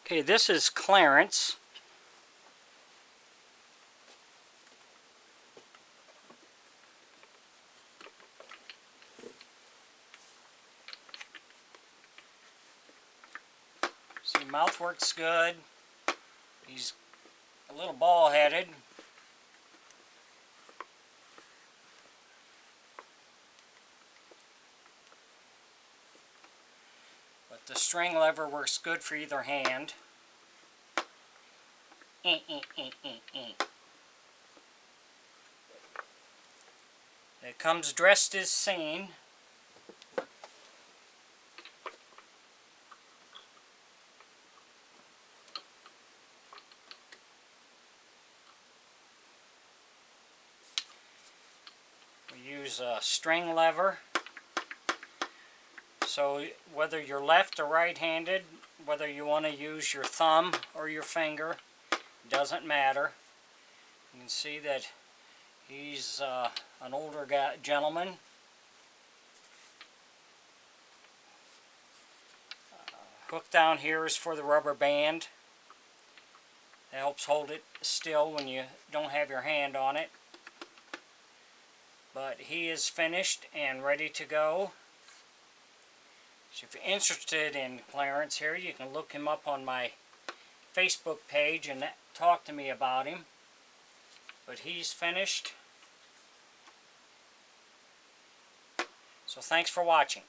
Okay, this is Clarence. See, mouth works good. He's a little ball-headed. But the string lever works good for either hand. It comes dressed as seen. We use a string lever. So whether you're left or right-handed, whether you want to use your thumb or your finger, doesn't matter. You can see that he's an older gentleman. Hook down here is for the rubber band. It helps hold it still when you don't have your hand on it. But he is finished and ready to go. So if you're interested in Clarence here, you can look him up on my Facebook page and talk to me about him. But he's finished. So thanks for watching.